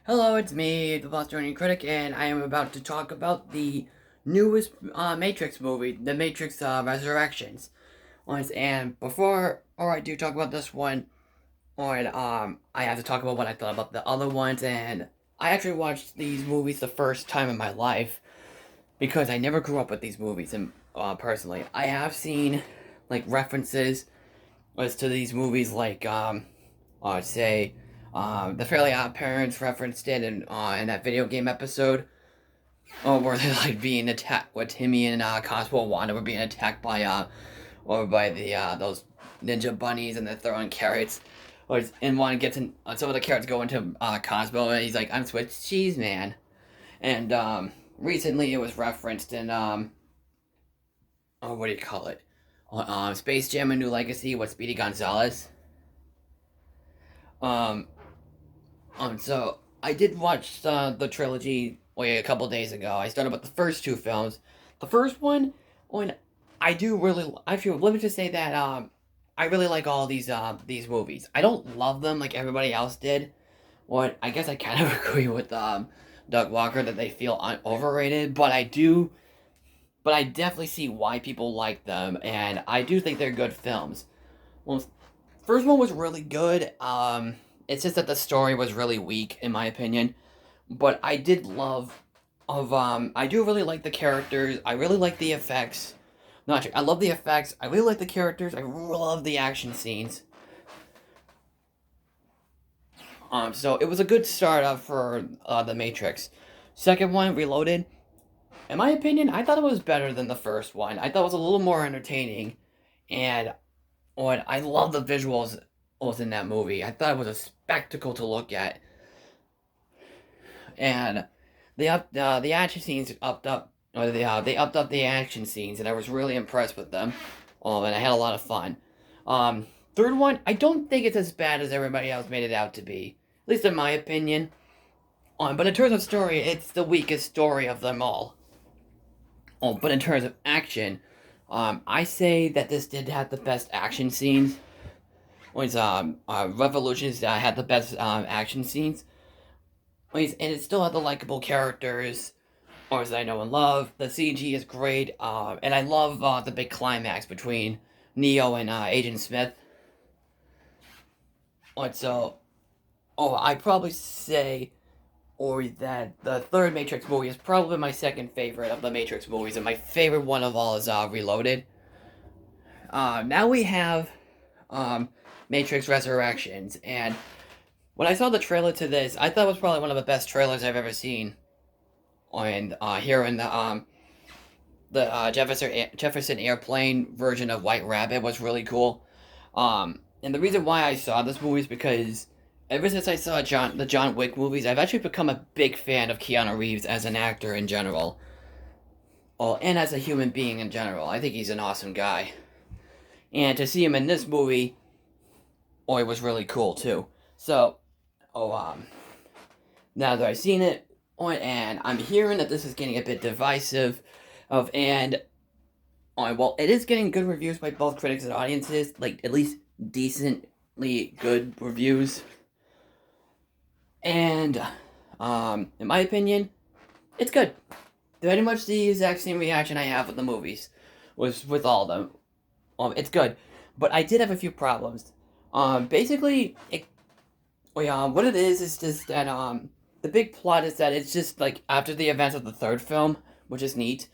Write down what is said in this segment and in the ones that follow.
Hello, it's me, the Bostonian Critic, and I am about to talk about the newest Matrix movie, The Matrix Resurrections. And before I do talk about this one, I have to talk about what I thought about the other ones. And I actually watched these movies the first time in my life because I never grew up with these movies. And personally, I have seen like references as to these movies, like say the Fairly Odd Parents referenced it in that video game episode, where they're like being attacked, where Timmy and Cosmo and Wanda were being attacked by the those ninja bunnies, and they're throwing carrots. And Wanda gets in, some of the carrots go into Cosmo, and he's like, "I'm Swiss cheese man." And recently it was referenced in what do you call it? Space Jam: A New Legacy with Speedy Gonzalez. Um, so I did watch the trilogy a couple days ago. I started with the first two films. The first one, when I do really, I feel, let me just say that I really like all these movies. I don't love them like everybody else did. What I guess I kind of agree with Doug Walker that they feel overrated, but I do, but I definitely see why people like them, and I do think they're good films. Well, first one was really good. It's just that the story was really weak, in my opinion. But I did love I do really like the characters. I really like the effects. Not true. I love the effects. I really like the characters. I love the action scenes. So it was a good start up for the Matrix. Second one, Reloaded. In my opinion, I thought it was better than the first one. I thought it was a little more entertaining, and what I love the visuals was in that movie. I thought it was a spectacle to look at, and the action scenes upped up, or they upped up the action scenes, and I was really impressed with them. And I had a lot of fun. Um, Third one, I don't think it's as bad as everybody else made it out to be, at least in my opinion. But in terms of story, it's the weakest story of them all. But in terms of action, I say that this did have the best action scenes. Was Revolutions had the best action scenes. And it still had the likable characters, or as I know and love. The CG is great, and I love the big climax between Neo and Agent Smith. So, I'd probably say, or that the third Matrix movie is probably my second favorite of the Matrix movies, and my favorite one of all is Reloaded. Now we have um, Matrix Resurrections, and when I saw the trailer to this, I thought it was probably one of the best trailers I've ever seen. And here in the Jefferson Airplane version of White Rabbit was really cool. And the reason why I saw this movie is because ever since I saw the John Wick movies, I've actually become a big fan of Keanu Reeves as an actor in general. And as a human being in general. I think he's an awesome guy. And to see him in this movie, it was really cool too. So, oh, now that I've seen it, and I'm hearing that this is getting a bit divisive, it is getting good reviews by both critics and audiences, like at least decently good reviews. And, in my opinion, it's good. Pretty much the exact same reaction I have with the movies, was with all of them. It's good, but I did have a few problems. Basically, what it is just that the big plot is that it's just like after the events of the third film, which is neat,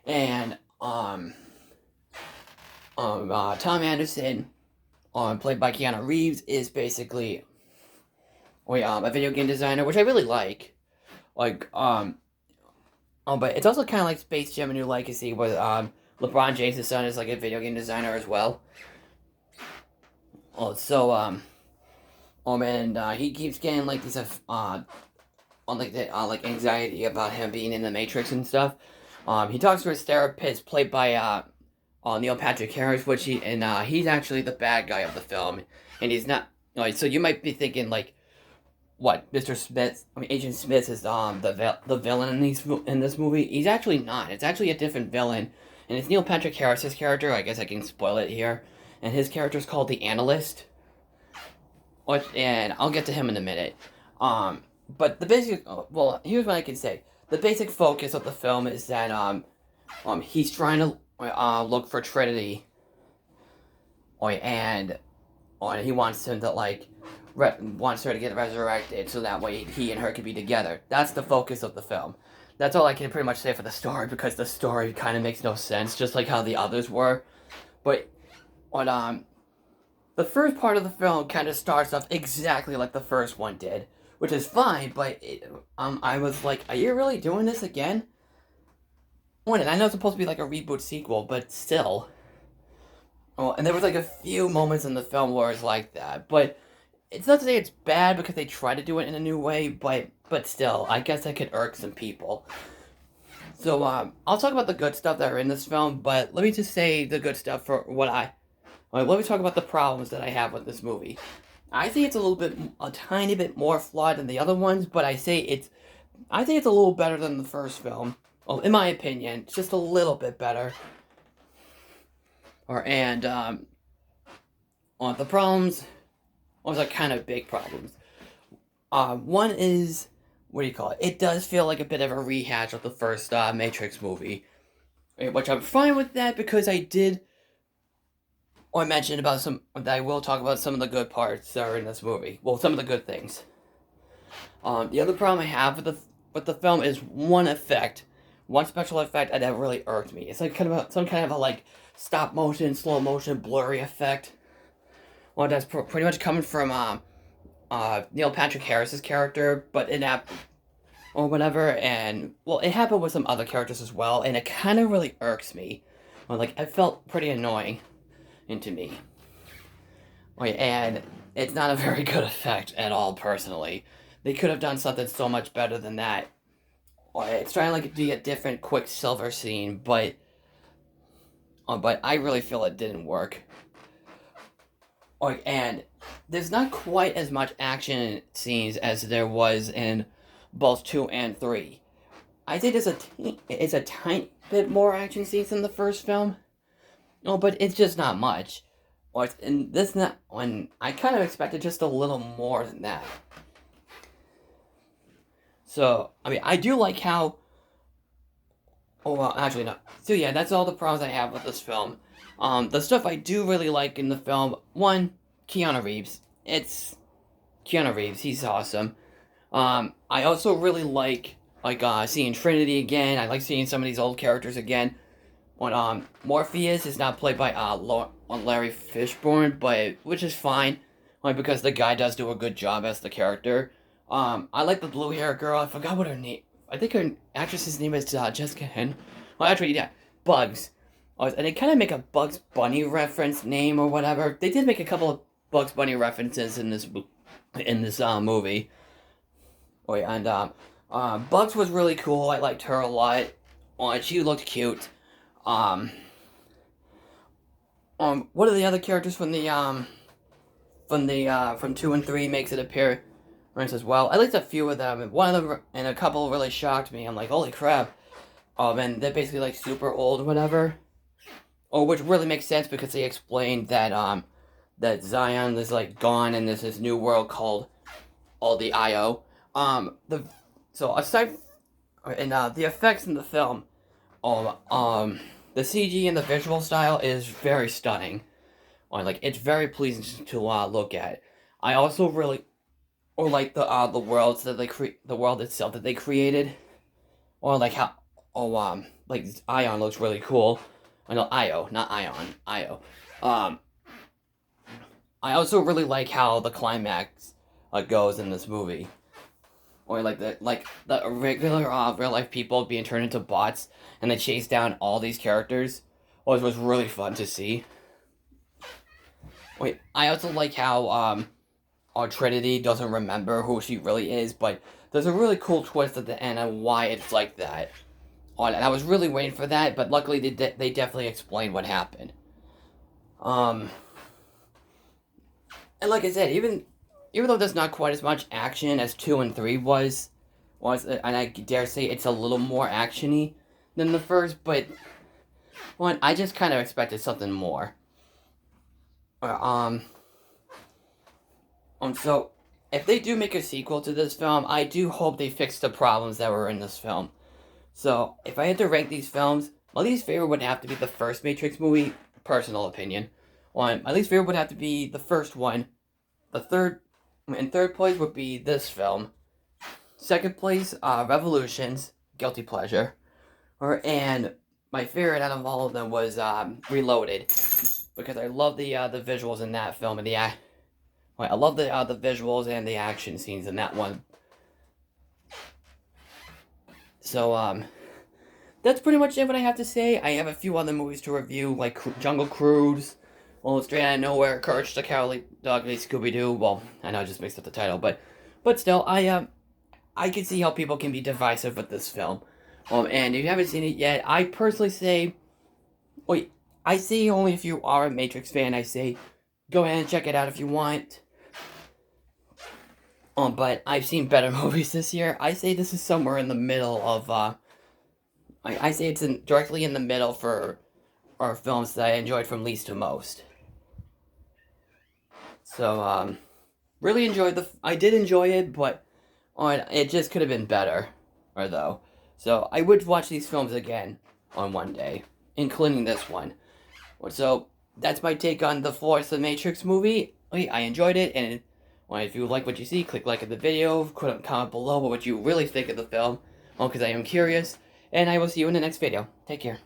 and Tom Anderson, played by Keanu Reeves, is basically a video game designer, which I really like. Like but it's also kind of like Space Jam: A New Legacy, where LeBron James' son is like a video game designer as well. And he keeps getting like these like anxiety about him being in the Matrix and stuff. He talks to his therapist, played by Neil Patrick Harris, he's actually the bad guy of the film, and he's not. So you might be thinking like, what, Mr. Smith? Agent Smith is the villain in this movie. He's actually not. It's actually a different villain, and it's Neil Patrick Harris's character. I guess I can spoil it here, and his character is called the Analyst. And I'll get to him in a minute. but the basic, well, here's what I can say. The basic focus of the film is that he's trying to look for Trinity, and he wants him to wants her to get resurrected so that way he and her can be together. That's the focus of the film. That's all I can pretty much say for the story because the story kind of makes no sense, just like how the others were. But on the first part of the film kind of starts off exactly like the first one did, which is fine. But I was like, are you really doing this again? And I know it's supposed to be like a reboot sequel, but still. Oh, and there was like a few moments in the film where it's like that, but it's not to say it's bad because they try to do it in a new way, but still, I guess that could irk some people. So I'll talk about the good stuff that are in this film, but let me just say the good stuff for what let me talk about the problems that I have with this movie. I think it's a tiny bit more flawed than the other ones, but I think it's a little better than the first film. Well, in my opinion, it's just a little bit better. The problems, was like kind of big problems. One is, what do you call it? It does feel like a bit of a rehash of the first Matrix movie, which I'm fine with that because I mentioned about that I will talk about some of the good parts that are in this movie. Well, some of the good things. The other problem I have with the film is one special effect that really irked me. It's like some kind of a like stop motion, slow motion, blurry effect. Well, that's pretty much coming from Neil Patrick Harris's character, but in that or whatever, and well, it happened with some other characters as well, and it kind of really irks me. Well, like it felt pretty annoying into me. And it's not a very good effect at all. Personally, they could have done something so much better than that. It's trying to like be a different Quicksilver scene, but I really feel it didn't work. And there's not quite as much action scenes as there was in both 2 and 3. I think it's a tiny bit more action scenes than the first film. No, but it's just not much. And this not when I kind of expected just a little more than that. So I mean, I do like how. Oh well, actually no. So yeah, that's all the problems I have with this film. The stuff I do really like in the film, one, Keanu Reeves. It's Keanu Reeves. He's awesome. I also really like seeing Trinity again. I like seeing some of these old characters again. When Morpheus is not played by Larry Fishburne, but which is fine, because the guy does do a good job as the character. I like the blue hair girl. I forgot what her name. I think her actress's name is Jessica Henn. Well, actually, yeah, Bugs. And they kind of make a Bugs Bunny reference name or whatever. They did make a couple of Bugs Bunny references in this movie. Bugs was really cool. I liked her a lot. She looked cute. What are the other characters from from 2 and 3 makes it appear as well? I liked a few of them, and one of them and a couple really shocked me. I'm like, holy crap! And they're basically like super old or whatever. Which really makes sense because they explained that that Zion is like gone and there's this new world called all the IO. So aside and the effects in the film, the CG and the visual style is very stunning. It's very pleasing to look at. I also really like the worlds that the world itself that they created, or like how like Ion looks really cool. I know Io, not Ion, Io. I also really like how the climax goes in this movie. Or like the regular real life people being turned into bots and they chase down all these characters was really fun to see. I also like how our Trinity doesn't remember who she really is, but there's a really cool twist at the end on why it's like that. And I was really waiting for that, but luckily they definitely explained what happened. And like I said, even though there's not quite as much action as 2 and 3 and I dare say it's a little more actiony than the first, but I just kind of expected something more. So if they do make a sequel to this film, I do hope they fix the problems that were in this film. So, if I had to rank these films, my least favorite would have to be the first Matrix movie, personal opinion. My least favorite would have to be the first one. In third place would be this film. Second place, Revolutions, guilty pleasure. And my favorite out of all of them was Reloaded, because I love the visuals in that film and I love the visuals and the action scenes in that one. So that's pretty much it what I have to say. I have a few other movies to review, like Jungle Cruise, Straight Out of Nowhere, Courage the Cowardly Dog, Scooby Doo. Well, I know I just mixed up the title, but still, I can see how people can be divisive with this film. And if you haven't seen it yet, I personally say, I say only if you are a Matrix fan, I say go ahead and check it out if you want. But I've seen better movies this year. I say this is somewhere in the middle of, I say it's directly in the middle for our films that I enjoyed from least to most. So, really enjoyed I did enjoy it, but it just could have been better, though. So, I would watch these films again on one day, including this one. So, that's my take on the fourth Matrix movie. I enjoyed it, and if you like what you see, click like in the video, comment below what you really think of the film, because I am curious, and I will see you in the next video. Take care.